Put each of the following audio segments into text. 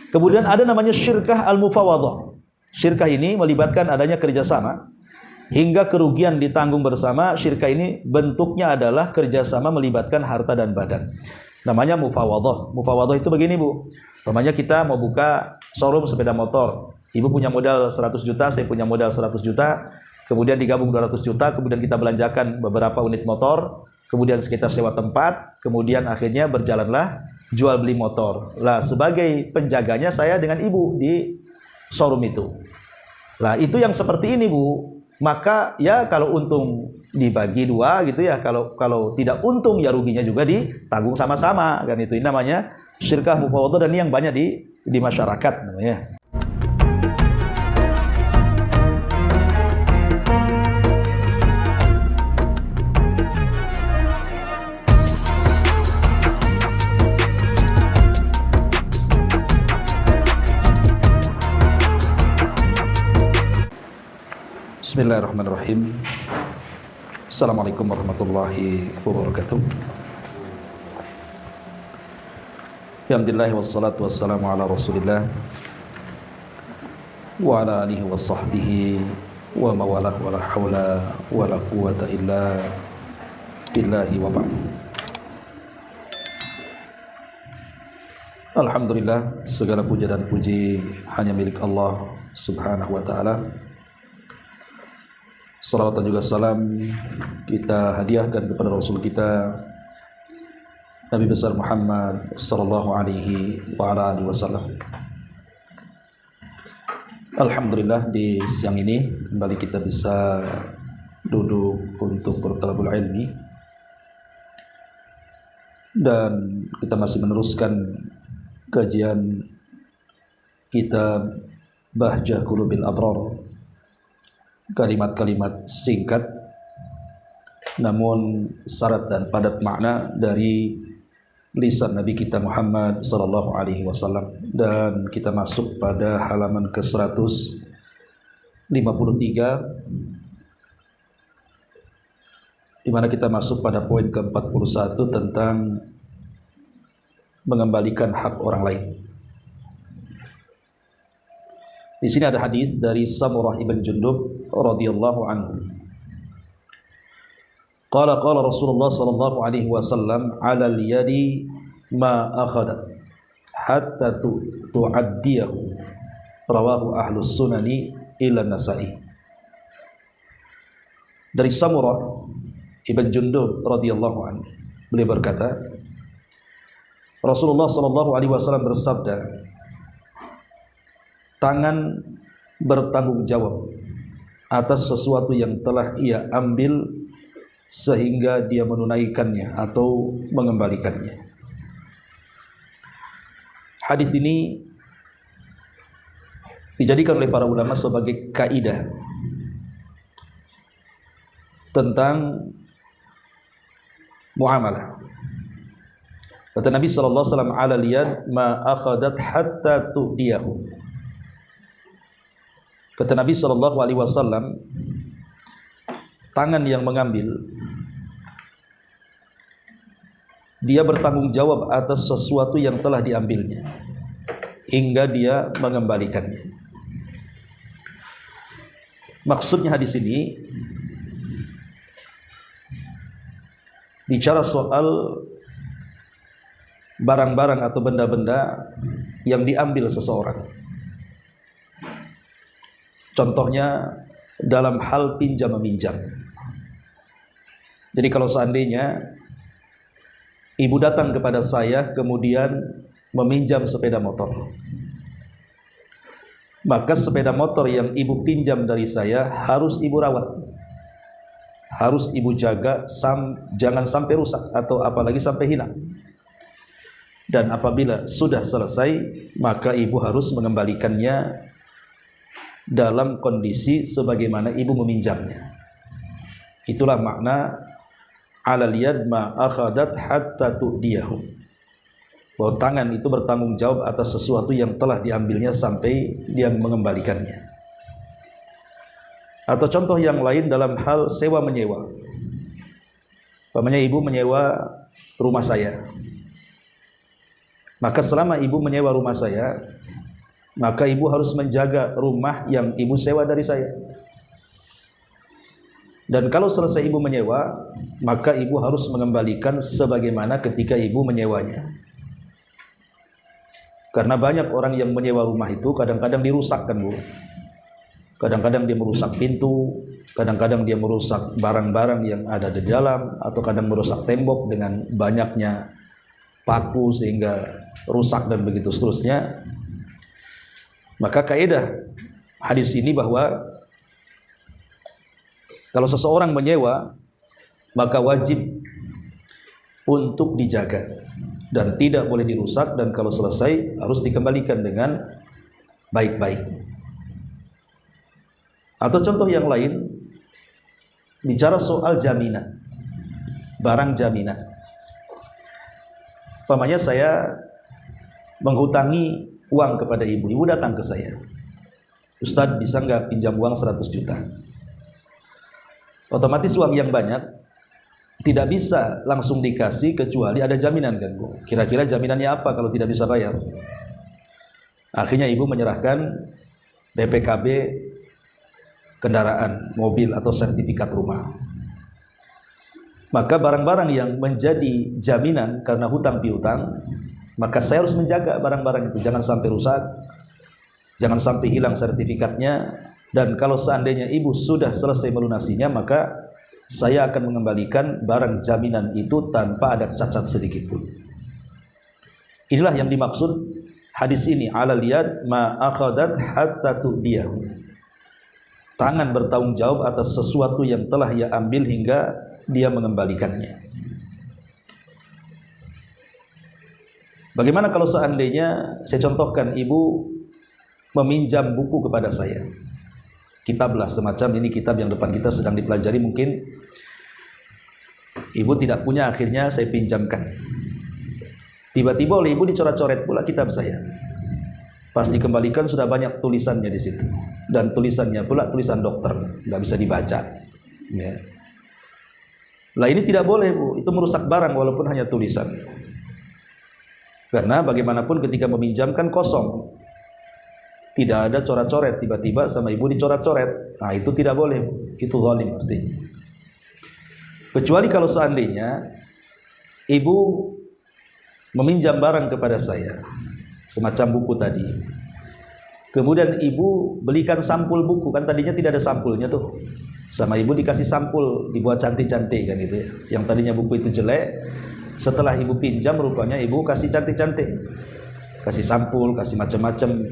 Kemudian ada namanya syirkah al-mufawadhah. Syirkah ini melibatkan adanya kerjasama hingga kerugian ditanggung bersama. Syirkah ini bentuknya adalah kerjasama melibatkan harta dan badan. Namanya mufawadhah. Mufawadhah itu begini, Bu. Umpamanya kita mau buka showroom sepeda motor. Ibu punya modal 100 juta, saya punya modal 100 juta. Kemudian digabung 200 juta, kemudian kita belanjakan beberapa unit motor, kemudian kita sewa tempat, kemudian akhirnya berjalanlah jual beli motor. Lah, sebagai penjaganya saya dengan ibu di showroom itu. Lah, itu yang seperti ini, Bu. Maka ya kalau untung dibagi dua gitu ya, kalau tidak untung ya ruginya juga ditanggung sama-sama kan. Itu ini namanya syirkah mufawadhah, dan ini yang banyak di masyarakat namanya. Bismillahirrahmanirrahim. Assalamualaikum warahmatullahi wabarakatuh. Alhamdulillah wassalatu wassalamu ala Rasulillah wa ala alihi wa sahbihi wa mawalah wa la hawla wa la quwata illa billahi wa ba'd. Alhamdulillah, segala puja dan puji hanya milik Allah Subhanahu wa ta'ala. Salawat dan juga salam kita hadiahkan kepada Rasul kita Nabi besar Muhammad sallallahu alaihi wa ala alihi wasallam. Alhamdulillah, di siang ini kembali kita bisa duduk untuk bertalabul ilmi, dan kita masih meneruskan kajian kitab Bahjah Qulubil Abrar, kalimat-kalimat singkat namun syarat dan padat makna dari lisan Nabi kita Muhammad sallallahu alaihi wasallam. Dan kita masuk pada halaman ke-153 di mana kita masuk pada poin ke-41 tentang mengembalikan hak orang lain. Di sini ada hadis dari Samurah ibn Jundub radhiyallahu anhu. Qala Rasulullah sallallahu alaihi wasallam, 'ala al-yadi ma akhadat hatta tu'addiyahu. Rawahu ahlus sunani ila Nasa'i. Dari Samurah ibn Jundub radhiyallahu anhu, beliau berkata, Rasulullah sallallahu alaihi wasallam bersabda, tangan bertanggung jawab atas sesuatu yang telah ia ambil sehingga dia menunaikannya atau mengembalikannya. Hadis ini dijadikan oleh para ulama sebagai kaidah tentang muamalah. Kata Nabi sallallahu alaihi wasallam, "Ala liyad ma akhadat hatta tu'diyahu." Kata Nabi sallallahu alaihi wasallam, tangan yang mengambil dia bertanggung jawab atas sesuatu yang telah diambilnya hingga dia mengembalikannya. Maksudnya hadis ini bicara soal barang-barang atau benda-benda yang diambil seseorang. Contohnya dalam hal pinjam meminjam. Jadi kalau seandainya ibu datang kepada saya kemudian meminjam sepeda motor, maka sepeda motor yang ibu pinjam dari saya harus ibu rawat, harus ibu jaga, jangan sampai rusak atau apalagi sampai hilang. Dan apabila sudah selesai, maka ibu harus mengembalikannya dalam kondisi sebagaimana ibu meminjamnya. Itulah makna alal yad ma akhadat hatta tu'diyahu, bahwa tangan itu bertanggung jawab atas sesuatu yang telah diambilnya sampai dia mengembalikannya. Atau contoh yang lain dalam hal sewa menyewa. Umpamanya ibu menyewa rumah saya, maka selama ibu menyewa rumah saya, maka ibu harus menjaga rumah yang ibu sewa dari saya. Dan kalau selesai ibu menyewa, maka ibu harus mengembalikan sebagaimana ketika ibu menyewanya. Karena banyak orang yang menyewa rumah itu kadang-kadang dirusakkan, Bu. Kadang-kadang dia merusak pintu, kadang-kadang dia merusak barang-barang yang ada di dalam, atau kadang merusak tembok dengan banyaknya paku sehingga rusak dan begitu seterusnya. Maka kaidah hadis ini bahwa kalau seseorang menyewa, maka wajib untuk dijaga dan tidak boleh dirusak, dan kalau selesai harus dikembalikan dengan baik-baik. Atau contoh yang lain, bicara soal jaminan, barang jaminan. Umpamanya saya menghutangi uang kepada ibu, ibu datang ke saya, Ustadz bisa nggak pinjam uang 100 juta? Otomatis uang yang banyak tidak bisa langsung dikasih kecuali ada jaminan, kan Bu? Kira-kira jaminannya apa kalau tidak bisa bayar? Akhirnya ibu menyerahkan BPKB kendaraan, mobil atau sertifikat rumah. Maka barang-barang yang menjadi jaminan karena hutang piutang, maka saya harus menjaga barang-barang itu, jangan sampai rusak, jangan sampai hilang sertifikatnya. Dan kalau seandainya ibu sudah selesai melunasinya, maka saya akan mengembalikan barang jaminan itu tanpa ada cacat sedikit pun. Inilah yang dimaksud hadis ini, alal yad ma akhadat hatta tu'diyahu. Tangan bertanggung jawab atas sesuatu yang telah ia ambil hingga dia mengembalikannya. Bagaimana kalau seandainya saya contohkan ibu meminjam buku kepada saya, kitab lah semacam ini, kitab yang depan kita sedang dipelajari, mungkin ibu tidak punya, akhirnya saya pinjamkan. Tiba-tiba oleh ibu dicoret-coret pula kitab saya. Pas dikembalikan sudah banyak tulisannya di situ, dan tulisannya pula tulisan dokter, nggak bisa dibaca. Ya. Lah ini tidak boleh, Bu. Itu merusak barang walaupun hanya tulisan. Karena bagaimanapun ketika meminjamkan kosong, tidak ada coret-coret, tiba-tiba sama ibu dicoret-coret. Nah itu tidak boleh, Bu. Itu zalim artinya. Kecuali kalau seandainya ibu meminjam barang kepada saya, semacam buku tadi, kemudian ibu belikan sampul buku, kan tadinya tidak ada sampulnya tuh, sama ibu dikasih sampul, dibuat cantik-cantik kan gitu ya. Yang tadinya buku itu jelek, setelah ibu pinjam rupanya ibu kasih cantik-cantik, kasih sampul, kasih macam-macam.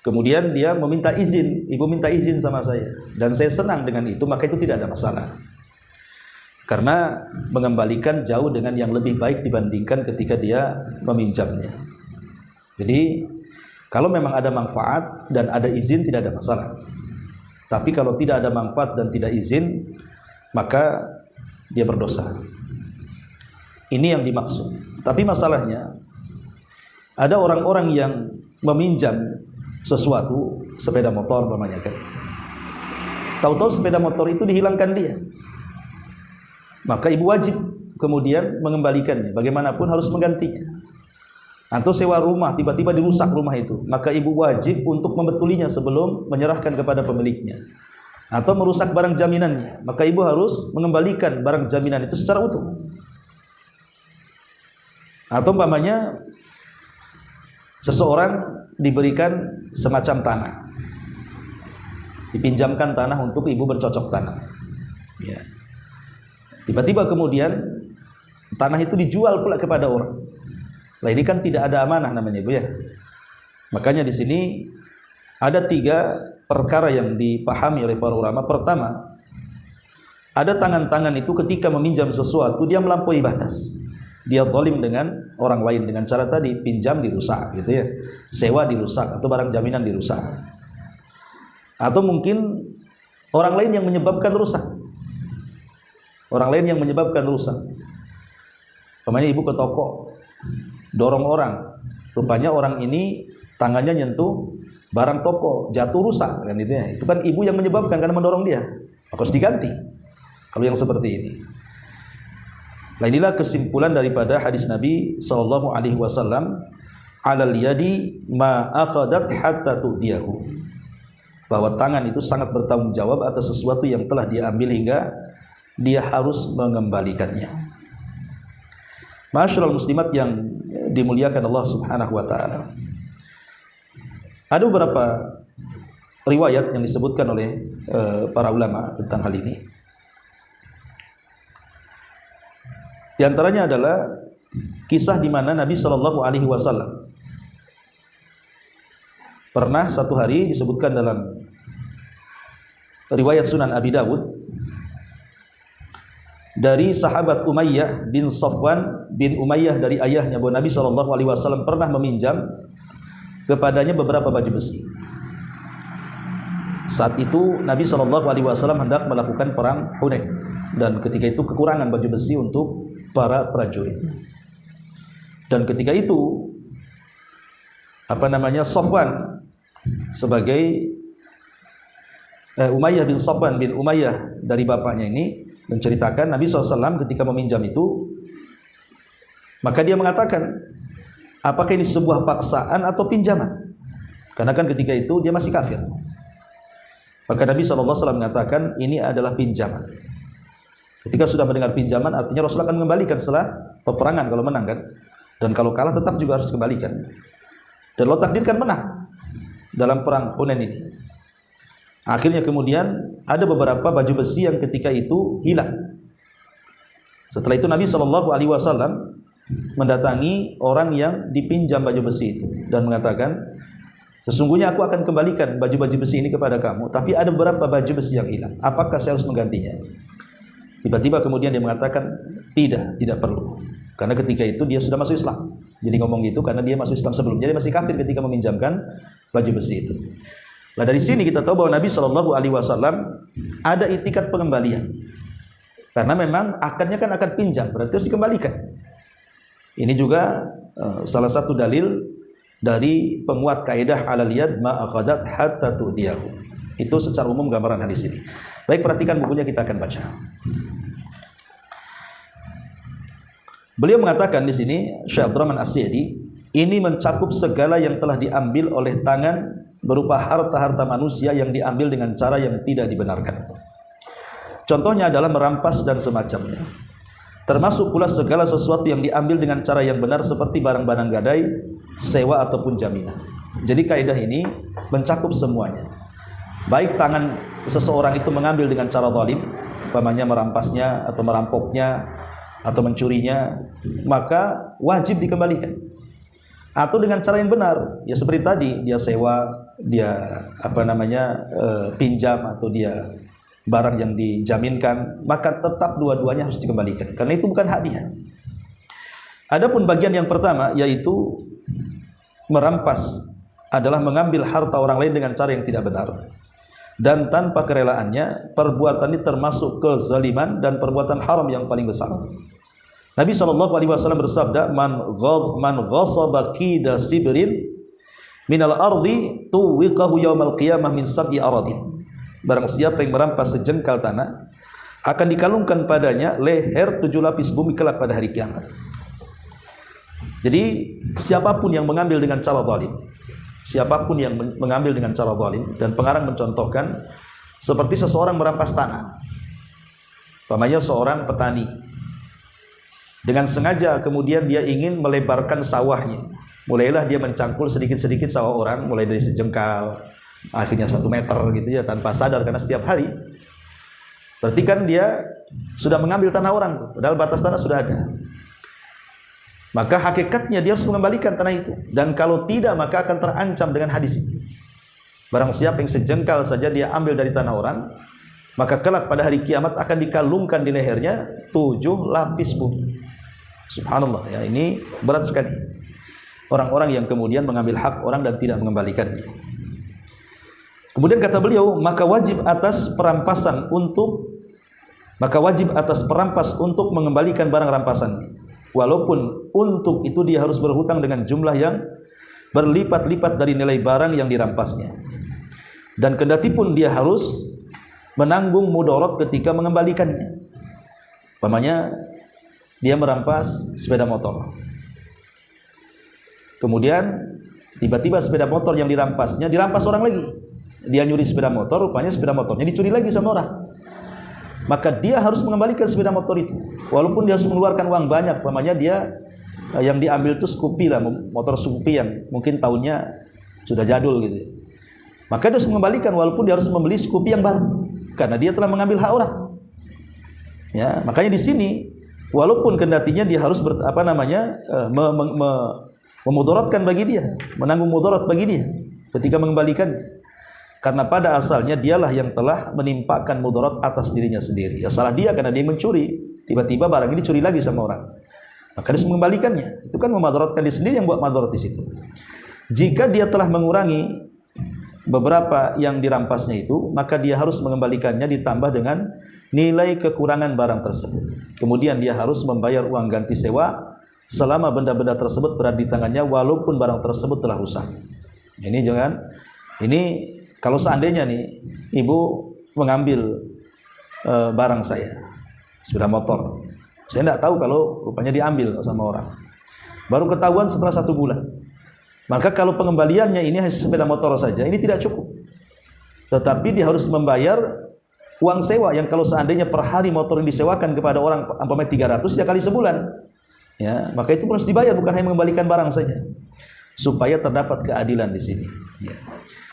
Kemudian dia meminta izin, ibu minta izin sama saya, dan saya senang dengan itu, maka itu tidak ada masalah. Karena mengembalikan jauh dengan yang lebih baik dibandingkan ketika dia meminjamnya. Jadi kalau memang ada manfaat dan ada izin tidak ada masalah. Tapi kalau tidak ada manfaat dan tidak izin, maka dia berdosa. Ini yang dimaksud. Tapi masalahnya ada orang-orang yang meminjam sesuatu, sepeda motor umpamanya kan. Tahu-tahu sepeda motor itu dihilangkan dia. Maka ibu wajib kemudian mengembalikannya, bagaimanapun harus menggantinya. Atau sewa rumah, tiba-tiba dirusak rumah itu, maka ibu wajib untuk membetulinya sebelum menyerahkan kepada pemiliknya. Atau merusak barang jaminannya, maka ibu harus mengembalikan barang jaminan itu secara utuh. Atau umpamanya seseorang diberikan semacam tanah, dipinjamkan tanah untuk ibu bercocok tanam, ya. Tiba-tiba kemudian tanah itu dijual pula kepada orang. Lah ini kan tidak ada amanah namanya, Bu ya. Makanya di sini ada 3 perkara yang dipahami oleh para ulama. Pertama, ada tangan-tangan itu ketika meminjam sesuatu dia melampaui batas. Dia zalim dengan orang lain dengan cara tadi, pinjam dirusak gitu ya. Sewa dirusak atau barang jaminan dirusak. Atau mungkin orang lain yang menyebabkan rusak. Orang lain yang menyebabkan rusak. Umpamanya ibu ke toko, dorong orang, rupanya orang ini tangannya nyentuh barang toko, jatuh rusak kan itu ya. Itu kan ibu yang menyebabkan karena mendorong dia, harus diganti kalau yang seperti ini. Nah inilah kesimpulan daripada hadis Nabi SAW, 'alal yadi ma aqadat hatta tu'diyahu, bahwa tangan itu sangat bertanggung jawab atas sesuatu yang telah diambil hingga dia harus mengembalikannya. Ma'asyiral muslimat yang dimuliakan Allah Subhanahu wa taala. Ada beberapa riwayat yang disebutkan oleh para ulama tentang hal ini. Di antaranya adalah kisah di mana Nabi Shallallahu Alaihi Wasallam pernah satu hari, disebutkan dalam riwayat Sunan Abi Dawud, dari sahabat Umayyah bin Safwan bin Umayyah dari ayahnya, bahwa Nabi Shallallahu Alaihi Wasallam pernah meminjam kepadanya beberapa baju besi. Saat itu Nabi Shallallahu Alaihi Wasallam hendak melakukan perang Hunain, dan ketika itu kekurangan baju besi untuk para prajurit. Dan ketika itu Safwan sebagai Umayyah bin Safwan bin Umayyah dari bapaknya ini menceritakan Nabi SAW ketika meminjam itu, maka dia mengatakan, apakah ini sebuah paksaan atau pinjaman? Karena kan ketika itu dia masih kafir. Maka Nabi SAW mengatakan ini adalah pinjaman. Ketika sudah mendengar pinjaman, artinya Rasulullah akan mengembalikan setelah peperangan kalau menang kan, dan kalau kalah tetap juga harus dikembalikan. Dan Allah takdirkan menang dalam perang Hunain ini. Akhirnya kemudian ada beberapa baju besi yang ketika itu hilang. Setelah itu Nabi SAW mendatangi orang yang dipinjam baju besi itu dan mengatakan, sesungguhnya aku akan kembalikan baju-baju besi ini kepada kamu, tapi ada beberapa baju besi yang hilang. Apakah saya harus menggantinya? Tiba-tiba kemudian dia mengatakan, tidak perlu. Karena ketika itu dia sudah masuk Islam. Jadi ngomong gitu karena dia masuk Islam sebelumnya, dia masih kafir ketika meminjamkan baju besi itu. Nah dari sini kita tahu bahwa Nabi Shallallahu Alaihi Wasallam ada itikat pengembalian. Karena memang akadnya kan akad pinjam, berarti harus dikembalikan. Ini juga salah satu dalil dari penguat kaidah 'alal yad ma aqadat hatta tu'diyahu. Itu secara umum gambaran hadis ini. Baik, perhatikan bukunya, kita akan baca. Beliau mengatakan di sini, Syekh Abdurrahman As-Sa'di, ini mencakup segala yang telah diambil oleh tangan berupa harta-harta manusia yang diambil dengan cara yang tidak dibenarkan. Contohnya adalah merampas dan semacamnya. Termasuk pula segala sesuatu yang diambil dengan cara yang benar seperti barang-barang gadai, sewa ataupun jaminan. Jadi kaidah ini mencakup semuanya. Baik tangan seseorang itu mengambil dengan cara zalim, umpamanya merampasnya atau merampoknya atau mencurinya, maka wajib dikembalikan. Atau dengan cara yang benar, ya seperti tadi, dia sewa, dia pinjam, atau dia barang yang dijaminkan, maka tetap dua-duanya harus dikembalikan, karena itu bukan hak dia. Adapun bagian yang pertama, yaitu merampas, adalah mengambil harta orang lain dengan cara yang tidak benar dan tanpa kerelaannya. Perbuatan ini termasuk kezaliman dan perbuatan haram yang paling besar. Nabi SAW bersabda, man ghasaba qida sibrin minal ardi tuwiqahu yaumal qiyamah min sab'i aradin. Barang siapa yang merampas sejengkal tanah, akan dikalungkan padanya leher 7 lapis bumi kelak pada hari kiamat. Jadi siapapun yang mengambil dengan cara zalim, siapapun yang mengambil dengan cara zalim, dan pengarang mencontohkan seperti seseorang merampas tanah. Umpamanya seorang petani, dengan sengaja kemudian dia ingin melebarkan sawahnya. Mulailah dia mencangkul sedikit-sedikit sawah orang, mulai dari sejengkal, akhirnya 1 meter gitu ya, tanpa sadar karena setiap hari. Berarti kan dia sudah mengambil tanah orang, padahal batas tanah sudah ada. Maka hakikatnya dia harus mengembalikan tanah itu. Dan kalau tidak, maka akan terancam dengan hadis ini. Barang siapa yang sejengkal saja dia ambil dari tanah orang, maka kelak pada hari kiamat akan dikalungkan di lehernya 7 lapis bumi. Subhanallah, ya, ini berat sekali. Orang-orang yang kemudian mengambil hak orang dan tidak mengembalikannya. Kemudian kata beliau, maka wajib atas perampas untuk mengembalikan barang rampasannya. Walaupun untuk itu dia harus berhutang dengan jumlah yang berlipat-lipat dari nilai barang yang dirampasnya. Dan kendati pun dia harus menanggung mudarat ketika mengembalikannya. Umpamanya dia merampas sepeda motor, Kemudian tiba-tiba sepeda motor yang dirampasnya dirampas orang lagi. Dia nyuri sepeda motor, rupanya sepeda motornya dicuri lagi sama orang. Maka dia harus mengembalikan sepeda motor itu. Walaupun dia harus mengeluarkan uang banyak, umpamanya dia yang diambil itu Scoopy lah, motor Scoopy yang mungkin tahunnya sudah jadul gitu. Maka dia harus mengembalikan walaupun dia harus membeli Scoopy yang baru karena dia telah mengambil hak orang. Ya, makanya di sini walaupun kendatinya dia harus memudaratkan bagi dia, menanggung mudarat bagi dia ketika mengembalikannya. Karena pada asalnya dialah yang telah menimpakan mudarat atas dirinya sendiri. Ya salah dia karena dia mencuri. Tiba-tiba barang ini dicuri lagi sama orang. Maka dia harus mengembalikannya. Itu kan memadaratkan diri sendiri yang buat madarat di situ. Jika dia telah mengurangi beberapa yang dirampasnya itu, maka dia harus mengembalikannya ditambah dengan nilai kekurangan barang tersebut. Kemudian dia harus membayar uang ganti sewa selama benda-benda tersebut berada di tangannya walaupun barang tersebut telah rusak. Ini kalau seandainya nih ibu mengambil barang saya, sepeda motor, saya tidak tahu kalau rupanya diambil sama orang, baru ketahuan setelah 1 bulan. Maka kalau pengembaliannya ini hanya sepeda motor saja, ini tidak cukup. Tetapi dia harus membayar uang sewa yang kalau seandainya per hari motor yang disewakan kepada orang umpamanya 300 ya kali sebulan. Ya, maka itu harus dibayar, bukan hanya mengembalikan barang saja. Supaya terdapat keadilan di sini. Ya.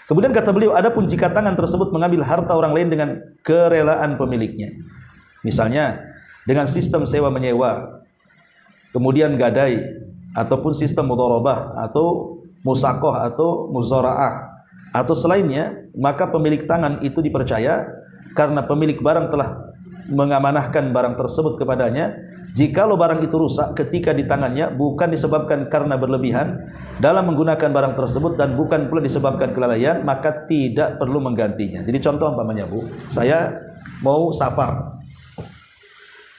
Kemudian kata beliau, adapun jika tangan tersebut mengambil harta orang lain dengan kerelaan pemiliknya. Misalnya dengan sistem sewa menyewa, kemudian gadai, ataupun sistem mudharabah atau musakoh atau muzara'ah atau selainnya, maka pemilik tangan itu dipercaya karena pemilik barang telah mengamanahkan barang tersebut kepadanya. Jikalau barang itu rusak ketika di tangannya bukan disebabkan karena berlebihan dalam menggunakan barang tersebut dan bukan pula disebabkan kelalaian, maka tidak perlu menggantinya. Jadi contoh umpamanya, Bu, saya mau safar,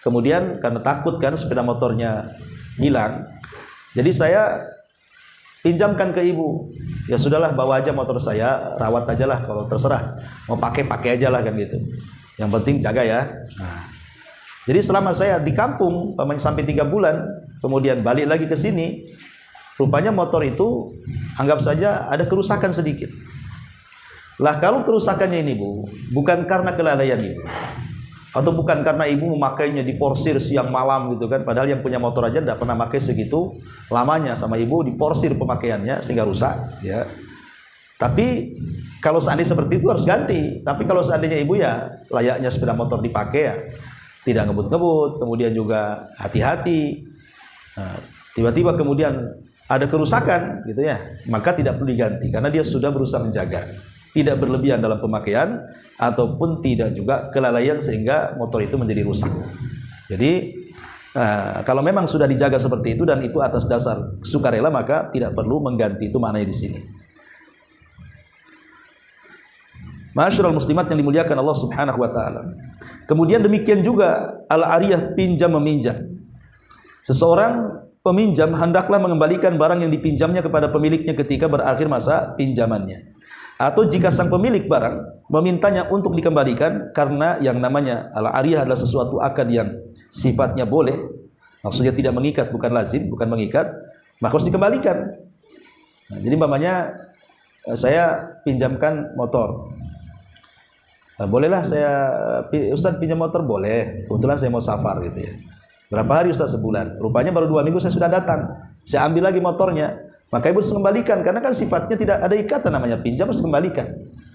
kemudian karena takut kan sepeda motornya hilang, jadi saya pinjamkan ke ibu. Ya sudahlah, bawa aja motor saya, rawat aja lah, kalau terserah mau pakai aja lah kan gitu. Yang penting jaga ya. Nah, jadi selama saya di kampung sampai 3 bulan, kemudian balik lagi ke sini, rupanya motor itu anggap saja ada kerusakan sedikit. Lah kalau kerusakannya ini, Bu, bukan karena kelalaian ibu, atau bukan karena ibu memakainya diporsir siang malam gitu kan, padahal yang punya motor aja tidak pernah pakai segitu lamanya, sama ibu diporsir pemakaiannya sehingga rusak, ya. Tapi kalau seandainya seperti itu harus ganti. Tapi kalau seandainya ibu ya layaknya sepeda motor dipakai ya, tidak ngebut-ngebut, kemudian juga hati-hati. Nah, tiba-tiba kemudian ada kerusakan gitu ya, maka tidak perlu diganti karena dia sudah berusaha menjaga, tidak berlebihan dalam pemakaian ataupun tidak juga kelalaian sehingga motor itu menjadi rusak. Jadi kalau memang sudah dijaga seperti itu dan itu atas dasar sukarela, maka tidak perlu mengganti, itu maknanya di sini. Ma'asyiral muslimat yang dimuliakan Allah Subhanahu wa taala. Kemudian demikian juga al-ariyah, pinjam meminjam. Seseorang peminjam hendaklah mengembalikan barang yang dipinjamnya kepada pemiliknya ketika berakhir masa pinjamannya. Atau jika sang pemilik barang memintanya untuk dikembalikan, karena yang namanya al-ariyah adalah sesuatu akad yang sifatnya boleh, maksudnya tidak mengikat, bukan lazim, bukan mengikat, maka harus dikembalikan. Nah, jadi umpamanya saya pinjamkan motor. Nah, bolehlah saya, Ustaz pinjam motor, boleh. Kebetulan saya mau safar gitu ya. Berapa hari Ustaz? Sebulan. Rupanya baru 2 minggu saya sudah datang. Saya ambil lagi motornya. Maka ibu harus kembalikan karena kan sifatnya tidak ada ikatan, namanya pinjam harus kembalikan.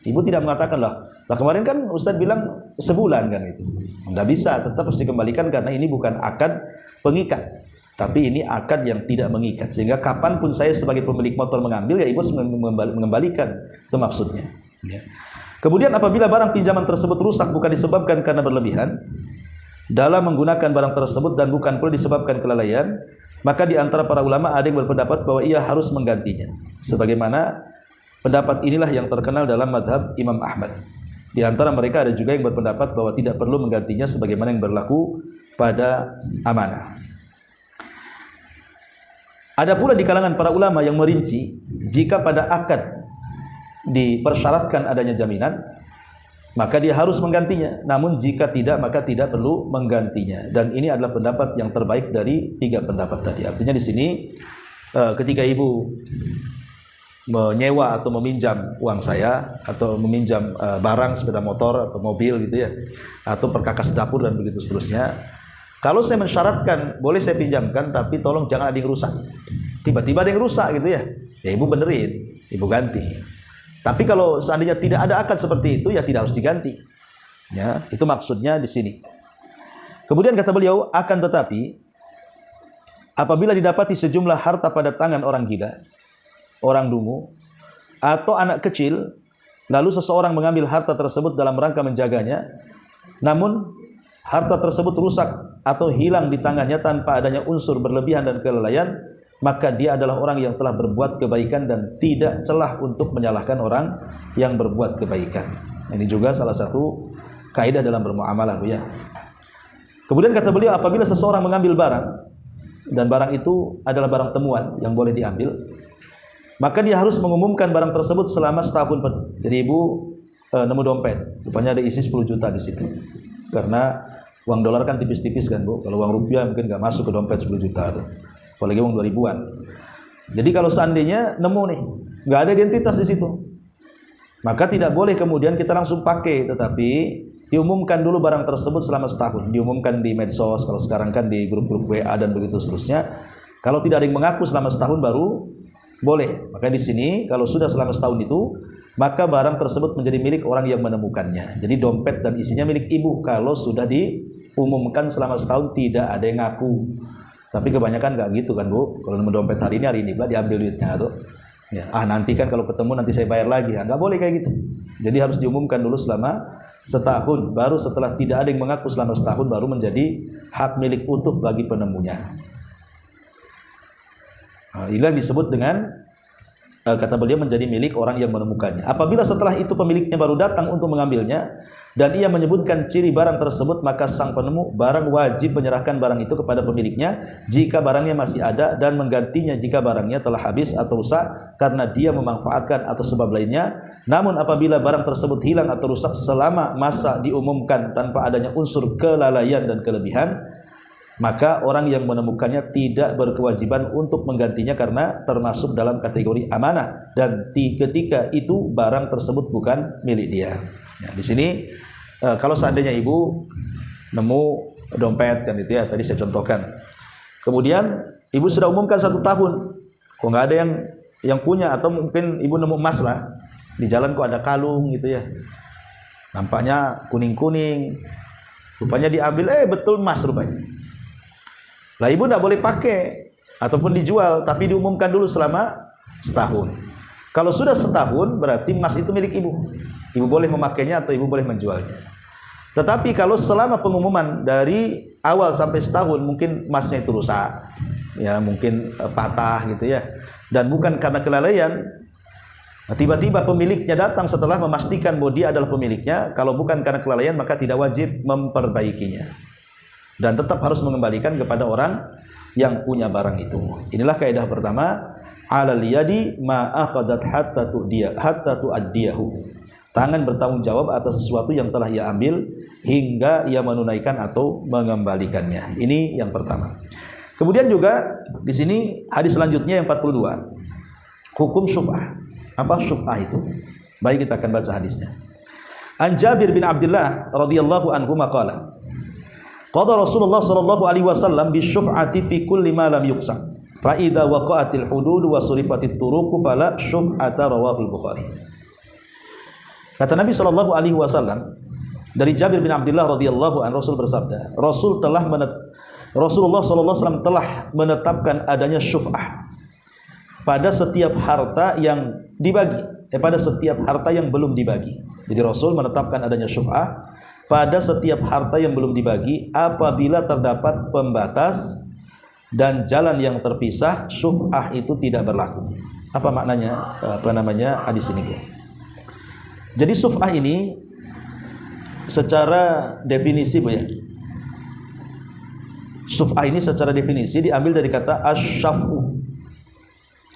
Ibu tidak mengatakan lah kemarin kan Ustaz bilang sebulan kan itu. Enggak bisa, tetap harus dikembalikan karena ini bukan akad pengikat. Tapi ini akad yang tidak mengikat. Sehingga kapanpun saya sebagai pemilik motor mengambil, ya ibu harus mengembalikan. Itu maksudnya. Ya. Kemudian apabila barang pinjaman tersebut rusak bukan disebabkan karena berlebihan dalam menggunakan barang tersebut dan bukan pula disebabkan kelalaian, maka di antara para ulama ada yang berpendapat bahwa ia harus menggantinya. Sebagaimana pendapat inilah yang terkenal dalam madhab Imam Ahmad. Di antara mereka ada juga yang berpendapat bahwa tidak perlu menggantinya sebagaimana yang berlaku pada amanah. Ada pula di kalangan para ulama yang merinci, jika pada akad dipersyaratkan adanya jaminan, maka dia harus menggantinya. Namun jika tidak, maka tidak perlu menggantinya. Dan ini adalah pendapat yang terbaik dari 3 pendapat tadi. Artinya di sini ketika ibu menyewa atau meminjam uang saya atau meminjam barang, sepeda motor atau mobil gitu ya, atau perkakas dapur dan begitu seterusnya, kalau saya mensyaratkan boleh saya pinjamkan tapi tolong jangan ada yang rusak. Tiba-tiba ada yang rusak gitu ya, ya ibu benerin, ibu ganti. Tapi kalau seandainya tidak ada akad seperti itu, ya tidak harus diganti. Ya, itu maksudnya di sini. Kemudian kata beliau, akan tetapi apabila didapati sejumlah harta pada tangan orang gila, orang dungu, atau anak kecil, lalu seseorang mengambil harta tersebut dalam rangka menjaganya, namun harta tersebut rusak atau hilang di tangannya tanpa adanya unsur berlebihan dan kelalaian, maka dia adalah orang yang telah berbuat kebaikan dan tidak celah untuk menyalahkan orang yang berbuat kebaikan. Ini juga salah satu kaidah dalam bermuamalah, Bu ya. Kemudian kata beliau, apabila seseorang mengambil barang dan barang itu adalah barang temuan yang boleh diambil, maka dia harus mengumumkan barang tersebut selama setahun penuh. Jadi ibu nemu dompet, rupanya ada isi 10 juta di situ. Karena uang dolar kan tipis-tipis kan, Bu. Kalau uang rupiah mungkin nggak masuk ke dompet 10 juta tuh. Apalagi uang 2000-an. Jadi kalau seandainya nemu nih, nggak ada identitas di situ, maka tidak boleh kemudian kita langsung pakai, tetapi diumumkan dulu barang tersebut selama setahun. Diumumkan di medsos, kalau sekarang kan di grup-grup WA dan begitu seterusnya. Kalau tidak ada yang mengaku selama setahun baru boleh. Maka di sini kalau sudah selama setahun itu, maka barang tersebut menjadi milik orang yang menemukannya. Jadi dompet dan isinya milik ibu kalau sudah diumumkan selama setahun tidak ada yang ngaku. Tapi kebanyakan nggak gitu kan, Bu. Kalau nemu dompet hari ini pula diambil duitnya tuh. Ya. Nanti kan kalau ketemu nanti saya bayar lagi. Nggak boleh kayak gitu. Jadi harus diumumkan dulu selama setahun. Baru setelah tidak ada yang mengaku selama setahun baru menjadi hak milik utuh bagi penemunya. Inilah disebut dengan kata beliau menjadi milik orang yang menemukannya. Apabila setelah itu pemiliknya baru datang untuk mengambilnya dan ia menyebutkan ciri barang tersebut, maka sang penemu barang wajib menyerahkan barang itu kepada pemiliknya jika barangnya masih ada dan menggantinya jika barangnya telah habis atau rusak karena dia memanfaatkan atau sebab lainnya. Namun apabila barang tersebut hilang atau rusak selama masa diumumkan tanpa adanya unsur kelalaian dan kelebihan, maka orang yang menemukannya tidak berkewajiban untuk menggantinya karena termasuk dalam kategori amanah dan ketika itu barang tersebut bukan milik dia. Ya, di sini kalau seandainya ibu nemu dompet kan itu ya tadi saya contohkan, kemudian ibu sudah umumkan 1 tahun, kok nggak ada yang punya, atau mungkin ibu nemu emas lah di jalan, kok ada kalung gitu ya, nampaknya kuning-kuning, rupanya diambil, betul emas rupanya. Lah ibu tidak boleh pakai ataupun dijual, tapi diumumkan dulu selama setahun. Kalau sudah setahun berarti emas itu milik ibu. Ibu boleh memakainya atau ibu boleh menjualnya. Tetapi kalau selama pengumuman dari awal sampai setahun mungkin emasnya itu rusak, ya mungkin patah gitu ya, dan bukan karena kelalaian, tiba-tiba pemiliknya datang setelah memastikan bahwa dia adalah pemiliknya, kalau bukan karena kelalaian maka tidak wajib memperbaikinya. Dan tetap harus mengembalikan kepada orang yang punya barang itu. Inilah kaidah pertama, alal yadi ma akhadat hatta tu'addiyahu. Tangan bertanggung jawab atas sesuatu yang telah ia ambil hingga ia menunaikan atau mengembalikannya. Ini yang pertama. Kemudian juga di sini hadis selanjutnya yang 42. Hukum syuf'ah. Apa syuf'ah itu? Baik, kita akan baca hadisnya. An Jabir bin Abdullah radhiyallahu anhu maqala qala Rasulullah sallallahu alaihi wasallam bisyuf'ati fi kulli ma lam yuqsam fa idza waqa'atil hudud wa surifatit turuq fala syuf'ata rawahul Bukhari. Kata Nabi sallallahu alaihi wasallam dari Jabir bin Abdullah radhiyallahu anhu, Rasul bersabda, Rasulullah sallallahu alaihi wasallam telah menetapkan adanya syuf'ah pada setiap harta yang dibagi, pada setiap harta yang belum dibagi. Jadi Rasul menetapkan adanya syuf'ah pada setiap harta yang belum dibagi apabila terdapat pembatas dan jalan yang terpisah, syuf'ah itu tidak berlaku. Apa maknanya? Hadis ini, Bu? Jadi syuf'ah ini secara definisi, Bu ya. Syuf'ah ini secara definisi diambil dari kata asyaf'u.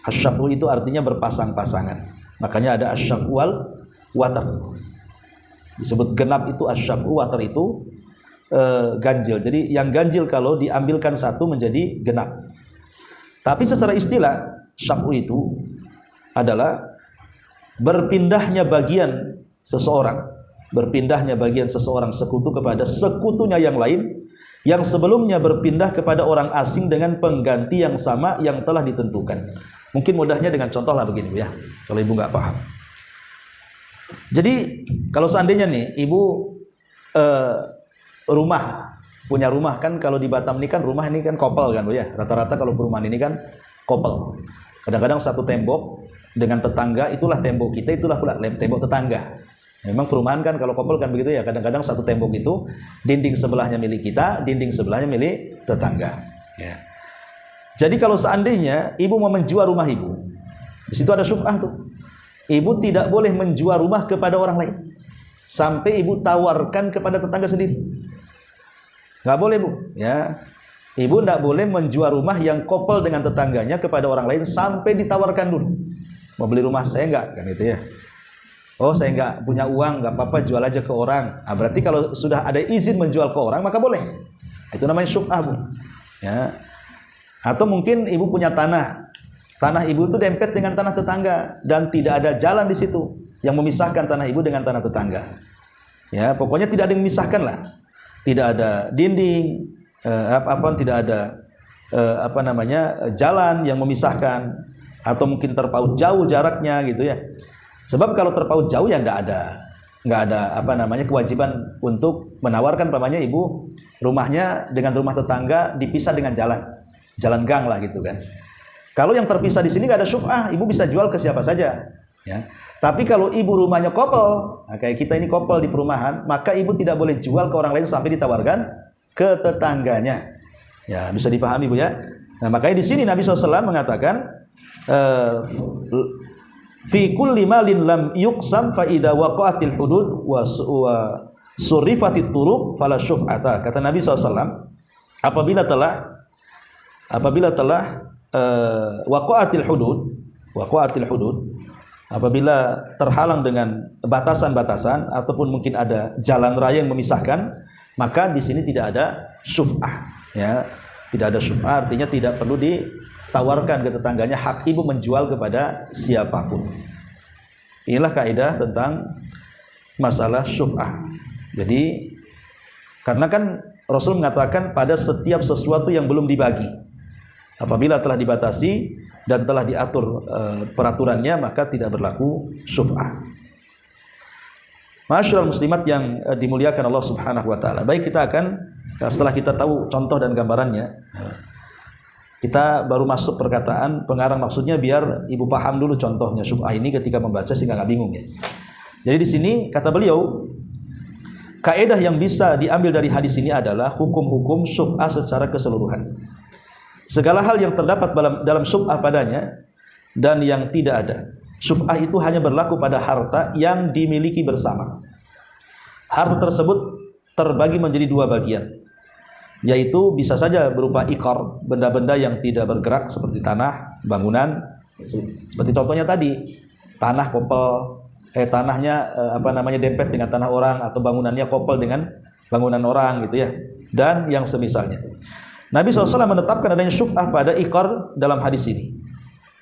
Asyaf'u itu artinya berpasang-pasangan. Makanya ada asyaf'u wal watar. Disebut genap itu asyaf'u, watar itu ganjil. Jadi yang ganjil kalau diambilkan satu menjadi genap. Tapi secara istilah syaf'u itu adalah berpindahnya bagian seseorang sekutu kepada sekutunya yang lain yang sebelumnya berpindah kepada orang asing dengan pengganti yang sama yang telah ditentukan. Mungkin mudahnya dengan contoh lah begini Bu ya, kalau ibu nggak paham. Jadi kalau seandainya nih ibu punya rumah kan, kalau di Batam ini kan rumah ini kan kopel kan Bu ya, rata-rata kalau perumahan ini kan kopel. Kadang-kadang satu tembok dengan tetangga, itulah tembok kita, itulah pula tembok tetangga. Memang perumahan kan kalau kopel kan begitu ya, kadang-kadang satu tembok itu dinding sebelahnya milik kita, dinding sebelahnya milik tetangga ya. Jadi kalau seandainya ibu mau menjual rumah ibu, di situ ada syuf'ah tuh. Ibu tidak boleh menjual rumah kepada orang lain sampai ibu tawarkan kepada tetangga sendiri. Nggak boleh Bu ya. Ibu tidak boleh menjual rumah yang kopel dengan tetangganya kepada orang lain sampai ditawarkan dulu. Mau beli rumah saya enggak? Kan itu ya. Oh saya enggak punya uang, enggak apa-apa, jual aja ke orang. Nah, berarti kalau sudah ada izin menjual ke orang maka boleh. Itu namanya syuf'ah Bu ya. Atau mungkin ibu punya tanah ibu itu dempet dengan tanah tetangga dan tidak ada jalan di situ yang memisahkan tanah ibu dengan tanah tetangga ya. Pokoknya tidak ada yang memisahkan lah, tidak ada dinding tidak ada jalan yang memisahkan, atau mungkin terpaut jauh jaraknya gitu ya. Sebab kalau terpaut jauh ya nggak ada kewajiban untuk menawarkan ibu rumahnya dengan rumah tetangga dipisah dengan jalan gang lah gitu kan. Kalau yang terpisah di sini nggak ada syuf'ah, ibu bisa jual ke siapa saja ya. Tapi kalau ibu rumahnya kopel, nah kayak kita ini kopel di perumahan, maka ibu tidak boleh jual ke orang lain sampai ditawarkan ke tetangganya ya. Bisa dipahami Bu ya. Nah makanya di sini Nabi SAW mengatakan fi kulli malin lam yuqsam fa idza waqa'atil hudud wa surifatit turuq fala syuf'ata. Kata Nabi SAW, apabila telah waqa'atil hudud, apabila terhalang dengan batasan-batasan ataupun mungkin ada jalan raya yang memisahkan, maka di sini tidak ada syuf'ah ya. Tidak ada syuf'ah artinya tidak perlu ditawarkan ke tetangganya hak ibu menjual kepada siapapun. Inilah kaidah tentang masalah syuf'ah. Jadi karena kan Rasul mengatakan pada setiap sesuatu yang belum dibagi, apabila telah dibatasi dan telah diatur peraturannya, maka tidak berlaku syuf'ah. Ma'asyiral muslimat yang dimuliakan Allah Subhanahu wa taala. Baik, kita akan setelah kita tahu contoh dan gambarannya, kita baru masuk perkataan pengarang, maksudnya biar ibu paham dulu contohnya syuf'ah ini ketika membaca sehingga nggak bingung ya. Jadi di sini kata beliau, kaidah yang bisa diambil dari hadis ini adalah hukum-hukum syuf'ah secara keseluruhan. Segala hal yang terdapat dalam syuf'ah padanya dan yang tidak ada. Syuf'ah itu hanya berlaku pada harta yang dimiliki bersama. Harta tersebut terbagi menjadi dua bagian, yaitu bisa saja berupa ikor, benda-benda yang tidak bergerak seperti tanah, bangunan, seperti contohnya tadi, tanah kopel, tanahnya dempet dengan tanah orang, atau bangunannya kopel dengan bangunan orang gitu ya, dan yang semisalnya. Nabi SAW menetapkan adanya syuf'ah pada ikor dalam hadis ini,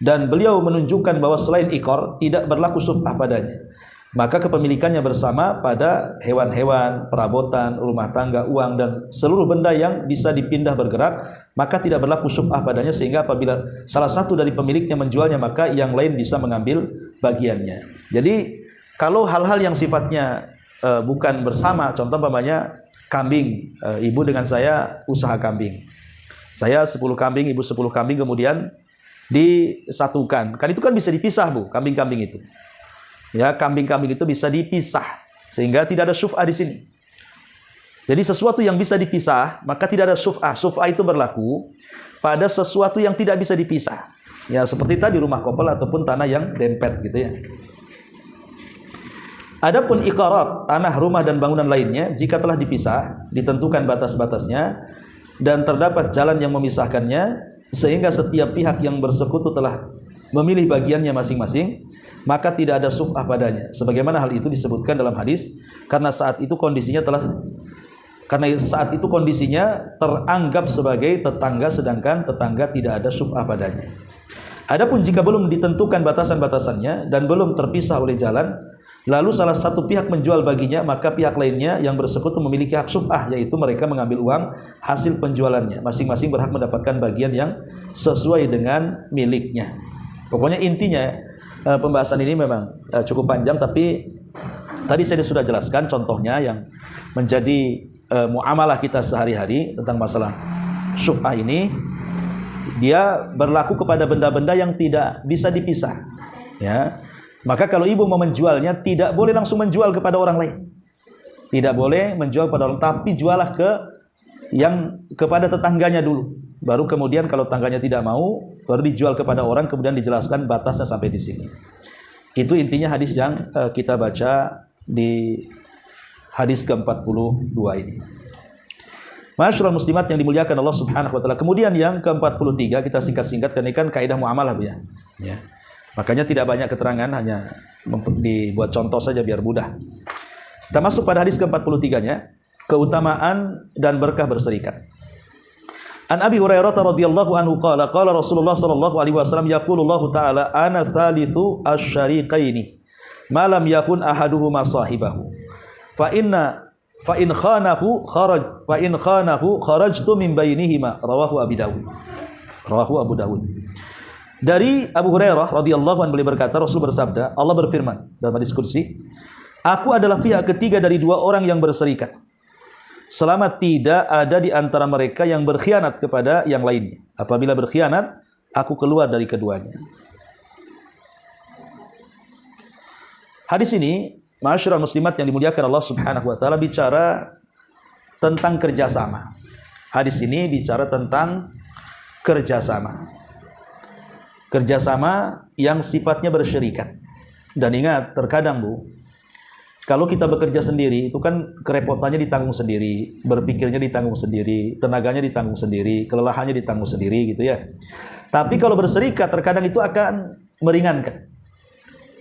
dan beliau menunjukkan bahwa selain ikor tidak berlaku syuf'ah padanya. Maka kepemilikannya bersama pada hewan-hewan, perabotan, rumah tangga, uang, dan seluruh benda yang bisa dipindah bergerak, maka tidak berlaku syuf'ah padanya, sehingga apabila salah satu dari pemiliknya menjualnya, maka yang lain bisa mengambil bagiannya. Jadi kalau hal-hal yang sifatnya bukan bersama, contoh umpamanya kambing, ibu dengan saya usaha kambing, saya 10 kambing, ibu 10 kambing, kemudian disatukan, kan itu kan bisa dipisah Bu, kambing-kambing itu ya, kambing-kambing itu bisa dipisah sehingga tidak ada syuf'ah di sini. Jadi sesuatu yang bisa dipisah maka tidak ada syuf'ah. Syuf'ah itu berlaku pada sesuatu yang tidak bisa dipisah ya, seperti tadi rumah kopel ataupun tanah yang dempet gitu ya. Adapun iqarat, tanah, rumah, dan bangunan lainnya, jika telah dipisah, ditentukan batas-batasnya dan terdapat jalan yang memisahkannya, sehingga setiap pihak yang bersekutu telah memilih bagiannya masing-masing, maka tidak ada syuf'ah padanya. Sebagaimana hal itu disebutkan dalam hadis, karena saat itu kondisinya telah Karena saat itu kondisinya teranggap sebagai tetangga, sedangkan tetangga tidak ada syubhah padanya. Adapun jika belum ditentukan batasan-batasannya dan belum terpisah oleh jalan, lalu salah satu pihak menjual baginya, maka pihak lainnya yang bersekutu memiliki hak syubhah, yaitu mereka mengambil uang hasil penjualannya. Masing-masing berhak mendapatkan bagian yang sesuai dengan miliknya. Pokoknya intinya pembahasan ini memang cukup panjang, tapi tadi saya sudah jelaskan contohnya yang menjadi muamalah kita sehari-hari tentang masalah syubhah ini. Dia berlaku kepada benda-benda yang tidak bisa dipisah, ya. Maka kalau ibu mau menjualnya, tidak boleh langsung menjual kepada orang lain. Tidak boleh menjual kepada orang, tapi jualah kepada tetangganya dulu. Baru kemudian kalau tetangganya tidak mau, baru dijual kepada orang, kemudian dijelaskan batasnya sampai di sini. Itu intinya hadis yang kita baca di hadis ke-42 ini. Masyaallah muslimat yang dimuliakan Allah Subhanahu wa taala. Kemudian yang ke-43 kita singkat-singkat, karena kan kaidah muamalah ya. Makanya tidak banyak keterangan, hanya dibuat contoh saja biar mudah. Kita masuk pada hadis ke-43-nya, keutamaan dan berkah berserikat. An Abi Hurairah radhiyallahu anhu qala qala Rasulullah sallallahu alaihi wasallam yaqulullahu ta'ala ana thalithu asy-syariqaini ma lam yakun ahaduhuma sahibahu fa in khanahu kharajtu min bainihima rawahu Abu Dawud. Dari Abu Hurairah radhiyallahu anhu beliau berkata, Rasul bersabda, Allah berfirman dalam hadis qudsi, aku adalah pihak ketiga dari dua orang yang berserikat, selama tidak ada di antara mereka yang berkhianat kepada yang lainnya. Apabila berkhianat, aku keluar dari keduanya. Hadis ini, ma'asyiral muslimat yang dimuliakan Allah Subhanahu wa taala, bicara tentang kerjasama. Hadis ini bicara tentang kerjasama. Kerjasama yang sifatnya bersyirikat. Dan ingat, terkadang Bu, kalau kita bekerja sendiri, itu kan kerepotannya ditanggung sendiri, berpikirnya ditanggung sendiri, tenaganya ditanggung sendiri, kelelahannya ditanggung sendiri gitu ya. Tapi kalau berserikat, terkadang itu akan meringankan.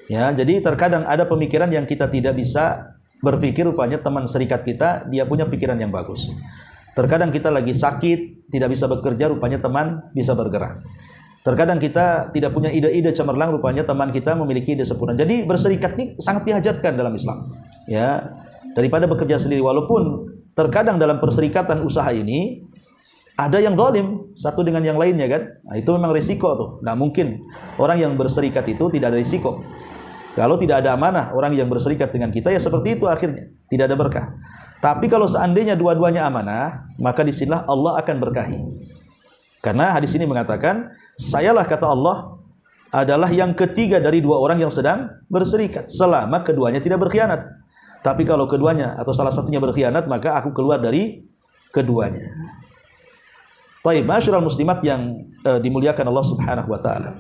Ya, jadi terkadang ada pemikiran yang kita tidak bisa berpikir, rupanya teman serikat kita, dia punya pikiran yang bagus. Terkadang kita lagi sakit, tidak bisa bekerja, rupanya teman bisa bergerak. Terkadang kita tidak punya ide-ide cemerlang, rupanya teman kita memiliki ide sempurna. Jadi berserikat ini sangat dihajatkan dalam Islam. Ya, daripada bekerja sendiri, walaupun terkadang dalam perserikatan usaha ini ada yang zalim satu dengan yang lainnya kan. Nah, itu memang risiko tuh. Nah, mungkin orang yang berserikat itu tidak ada risiko. Kalau tidak ada amanah orang yang berserikat dengan kita, ya seperti itu akhirnya, tidak ada berkah. Tapi kalau seandainya dua-duanya amanah, maka disinilah Allah akan berkahi. Karena hadis ini mengatakan, sayalah, kata Allah, adalah yang ketiga dari dua orang yang sedang berserikat, selama keduanya tidak berkhianat. Tapi kalau keduanya atau salah satunya berkhianat, maka aku keluar dari keduanya. Baik, masyaallah muslimat yang dimuliakan Allah Subhanahu wa taala.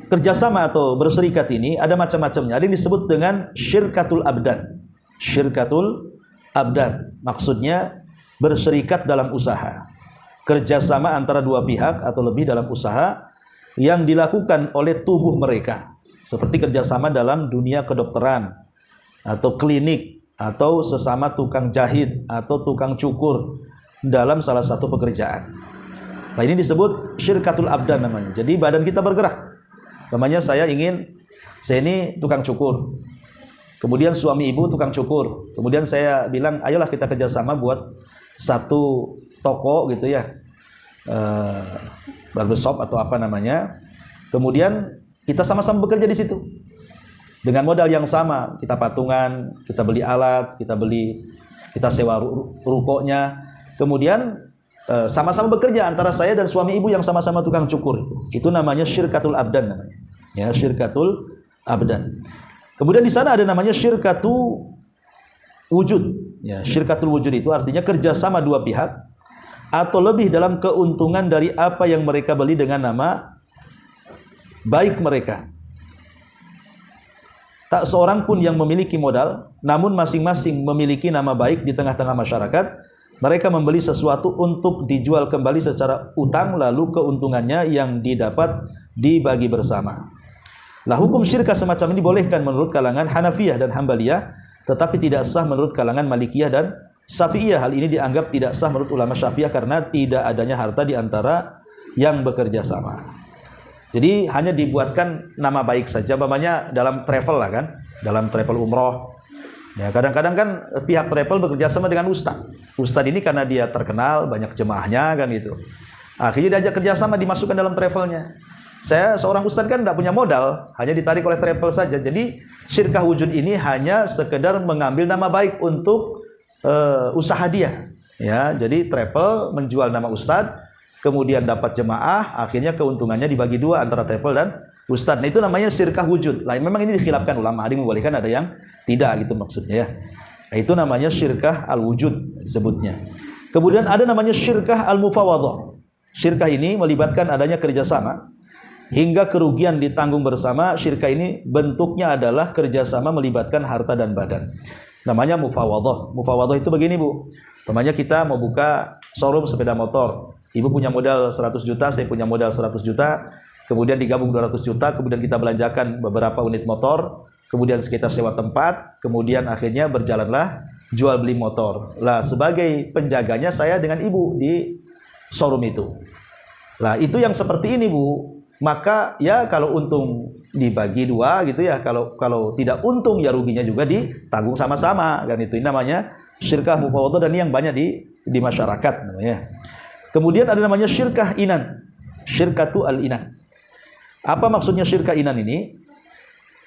Kerjasama atau berserikat ini ada macam-macamnya. Ada yang disebut dengan syirkatul abdan. Syirkatul abdan, maksudnya berserikat dalam usaha. Kerjasama antara dua pihak atau lebih dalam usaha yang dilakukan oleh tubuh mereka. Seperti kerjasama dalam dunia kedokteran, atau klinik, atau sesama tukang jahit, atau tukang cukur dalam salah satu pekerjaan. Nah, ini disebut syirkatul abdan namanya. Jadi badan kita bergerak. Namanya saya ini tukang cukur. Kemudian suami ibu tukang cukur. Kemudian saya bilang, ayolah kita kerjasama buat satu toko gitu ya, barbershop atau apa namanya. Kemudian kita sama-sama bekerja di situ dengan modal yang sama. Kita patungan, kita beli alat, kita sewa rukonya. Kemudian sama-sama bekerja antara saya dan suami ibu yang sama-sama tukang cukur itu. Itu namanya syirkatul abdan namanya. Ya, syirkatul abdan. Kemudian di sana ada namanya syirkatu wujud. Ya, syirkatul wujud itu artinya kerjasama dua pihak atau lebih dalam keuntungan dari apa yang mereka beli dengan nama baik mereka. Tak seorang pun yang memiliki modal, namun masing-masing memiliki nama baik di tengah-tengah masyarakat. Mereka membeli sesuatu untuk dijual kembali secara utang, lalu keuntungannya yang didapat dibagi bersama. Lah, hukum syirkah semacam ini bolehkan menurut kalangan Hanafiyah dan Hambaliyah, tetapi tidak sah menurut kalangan Malikiyah dan Syafi'iyah hal ini dianggap tidak sah menurut ulama Syafi'iyah karena tidak adanya harta di antara yang bekerja sama. Jadi hanya dibuatkan nama baik saja, umpamanya dalam travel lah kan, dalam travel umroh. Ya, kadang-kadang kan pihak travel bekerja sama dengan ustadz. Ustadz ini karena dia terkenal, banyak jemaahnya kan gitu. Akhirnya diajak kerjasama, dimasukkan dalam travelnya. Saya seorang ustadz kan tidak punya modal, hanya ditarik oleh travel saja. Jadi syirkah wujud ini hanya sekedar mengambil nama baik untuk usaha dia. Ya, jadi travel menjual nama ustadz, kemudian dapat jemaah, akhirnya keuntungannya dibagi dua antara travel dan ustadz. Nah, itu namanya syirkah wujud. Lah, memang ini dikhilafkan ulama, ada yang membolehkan, ada yang tidak gitu maksudnya ya. Nah, itu namanya syirkah al-wujud disebutnya. Kemudian ada namanya syirkah al-mufawadhah. Syirkah ini melibatkan adanya kerjasama hingga kerugian ditanggung bersama. Syirkah ini bentuknya adalah kerjasama melibatkan harta dan badan. Namanya mufawadhah. Mufawadhah itu begini, Bu. Namanya kita mau buka showroom sepeda motor. Ibu punya modal 100 juta, saya punya modal 100 juta. Kemudian digabung 200 juta, kemudian kita belanjakan beberapa unit motor, kemudian kita sewa tempat, kemudian akhirnya berjalanlah jual beli motor. Lah, sebagai penjaganya saya dengan ibu di showroom itu. Lah, itu yang seperti ini, Bu. Maka ya kalau untung dibagi dua gitu ya, kalau tidak untung ya ruginya juga ditanggung sama-sama kan. Itu namanya syirkah mufawadhah, dan ini yang banyak di masyarakat namanya. Kemudian ada namanya syirkah inan. Syirkatu al-inan. Apa maksudnya syirkah inan ini?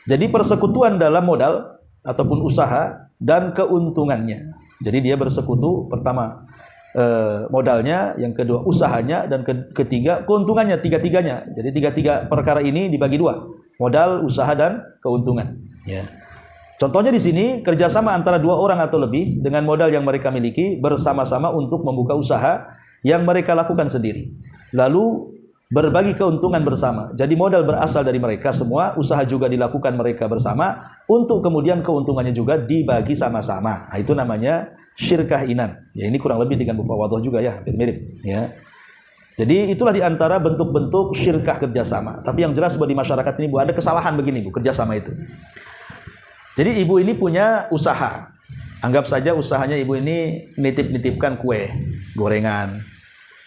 Jadi persekutuan dalam modal ataupun usaha dan keuntungannya. Jadi dia bersekutu, pertama modalnya, yang kedua usahanya, dan ketiga keuntungannya, tiga-tiganya. Jadi tiga-tiga perkara ini dibagi dua, modal, usaha, dan keuntungan. Ya. Contohnya di sini kerjasama antara dua orang atau lebih dengan modal yang mereka miliki bersama-sama untuk membuka usaha yang mereka lakukan sendiri. Lalu berbagi keuntungan bersama. Jadi modal berasal dari mereka semua, usaha juga dilakukan mereka bersama, untuk kemudian keuntungannya juga dibagi sama-sama. Nah, itu namanya syirkah inan. Ya, ini kurang lebih dengan mufawadhah juga ya, mirip-mirip ya. Jadi itulah diantara bentuk-bentuk syirkah kerjasama. Tapi yang jelas buat di masyarakat ini, Bu, ada kesalahan begini, Bu, kerjasama itu. Jadi ibu ini punya usaha. Anggap saja usahanya ibu ini nitip-nitipkan kue, gorengan.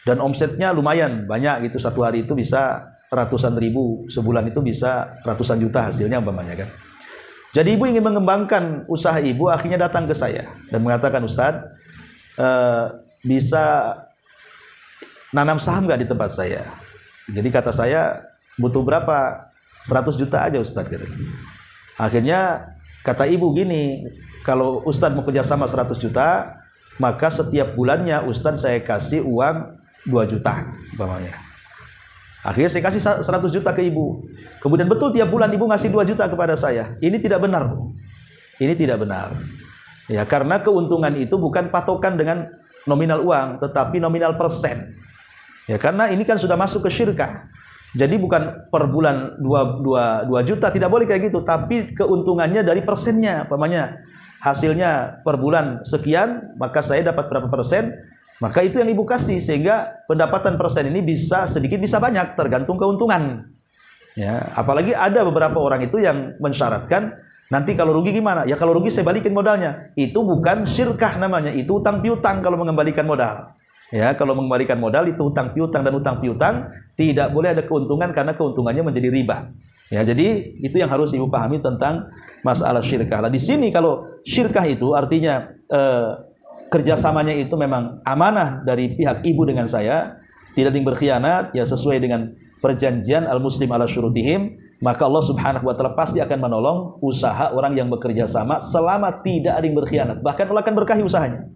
Dan omsetnya lumayan banyak gitu, satu hari itu bisa ratusan ribu, sebulan itu bisa ratusan juta hasilnya umpamanya kan. Jadi ibu ingin mengembangkan usaha ibu, akhirnya datang ke saya dan mengatakan, Ustadz, bisa nanam saham nggak di tempat saya? Jadi kata saya, butuh berapa? 100 juta aja Ustadz gitu. Akhirnya kata ibu gini, kalau Ustadz mau kerjasama 100 juta, maka setiap bulannya Ustadz saya kasih uang 2 juta umpamanya. Akhirnya saya kasih 100 juta ke ibu. Kemudian betul tiap bulan ibu ngasih 2 juta kepada saya. Ini tidak benar, Bu. Ini tidak benar. Ya, karena keuntungan itu bukan patokan dengan nominal uang, tetapi nominal persen. Ya, karena ini kan sudah masuk ke syirkah. Jadi bukan per bulan 2 juta, tidak boleh kayak gitu, tapi keuntungannya dari persennya. Umpamanya hasilnya per bulan sekian, maka saya dapat berapa persen, maka itu yang ibu kasih, sehingga pendapatan persen ini bisa sedikit bisa banyak, tergantung keuntungan. Ya, apalagi ada beberapa orang itu yang mensyaratkan, nanti kalau rugi gimana? Ya kalau rugi saya balikin modalnya. Itu bukan syirkah namanya, itu utang piutang kalau mengembalikan modal. Ya, kalau mengembalikan modal itu utang piutang, dan utang piutang tidak boleh ada keuntungan karena keuntungannya menjadi riba. Ya, jadi itu yang harus ibu pahami tentang masalah syirkah. Nah, di sini kalau syirkah itu artinya kerjasamanya itu memang amanah dari pihak ibu dengan saya, tidak ada yang berkhianat, ya sesuai dengan perjanjian al-muslim ala syurutihim, maka Allah subhanahu wa ta'ala pasti akan menolong usaha orang yang bekerja sama selama tidak ada yang berkhianat. Bahkan Allah akan berkahi usahanya.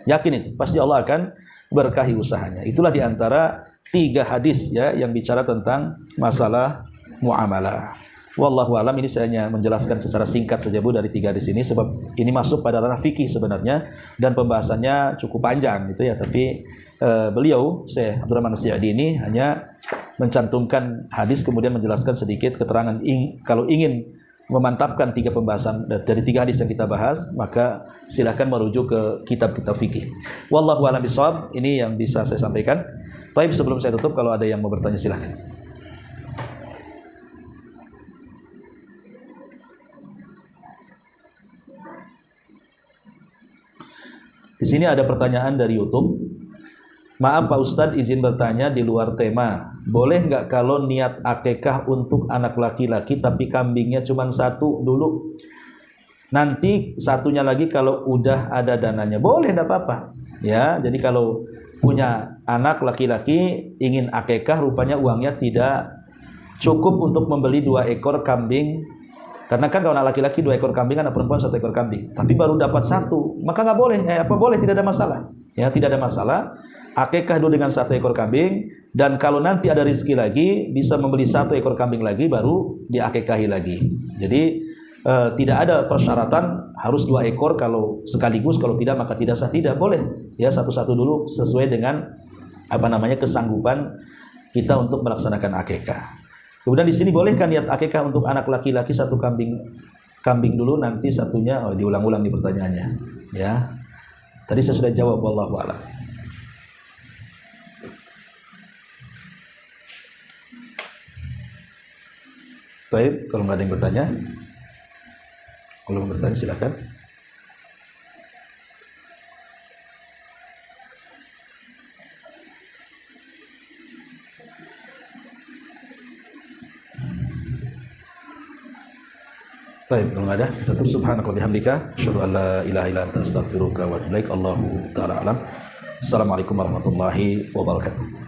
Yakin itu, pasti Allah akan berkahi usahanya. Itulah diantara 3 hadis ya yang bicara tentang masalah muamalah. Wallahu alam, ini saya hanya menjelaskan secara singkat saja, Bu, dari 3 hadis ini, sebab ini masuk pada ranah fikih sebenarnya dan pembahasannya cukup panjang gitu ya. Tapi beliau Syekh Abdurrahman As-Sa'di ini hanya mencantumkan hadis, kemudian menjelaskan sedikit keterangan. Kalau ingin memantapkan 3 pembahasan dari 3 hadis yang kita bahas, maka silakan merujuk ke kitab-kitab fikih. Wallahu a'lam bishawab. Ini yang bisa saya sampaikan. Baik, sebelum saya tutup, kalau ada yang mau bertanya silakan. Di sini ada pertanyaan dari YouTube. Maaf Pak Ustadz, izin bertanya di luar tema. Boleh nggak kalau niat akikah untuk anak laki-laki tapi kambingnya cuma satu dulu? Nanti satunya lagi kalau udah ada dananya. Boleh, enggak apa-apa. Ya, jadi kalau punya anak laki-laki ingin akikah, rupanya uangnya tidak cukup untuk membeli 2 ekor kambing. Karena kan kalau anak laki-laki 2 ekor kambing, anak perempuan 1 ekor kambing. Tapi baru dapat 1, maka nggak boleh. Boleh, tidak ada masalah. Ya, tidak ada masalah. Akikah dulu dengan 1 ekor kambing, dan kalau nanti ada rezeki lagi bisa membeli 1 ekor kambing lagi, baru diakikahi lagi. Jadi tidak ada persyaratan harus 2 ekor kalau sekaligus, kalau tidak maka tidak sah. Tidak boleh. Ya, satu-satu dulu sesuai dengan kesanggupan kita untuk melaksanakan akikah. Kemudian di sini bolehkan niat akikah untuk anak laki-laki 1 kambing dulu, nanti satunya diulang-ulang di pertanyaannya. Ya. Tadi saya sudah jawab, wallahu a'lam. Baik, kalau nggak ada yang bertanya, kalau mau bertanya silakan. Baik, kalau nggak ada, tutup. Subhanaka wa bihamdika, asyhadu an la ilaha illa anta, astaghfiruka wa atubu ilaik. Allahu ta'ala alam. Assalamualaikum warahmatullahi wabarakatuh.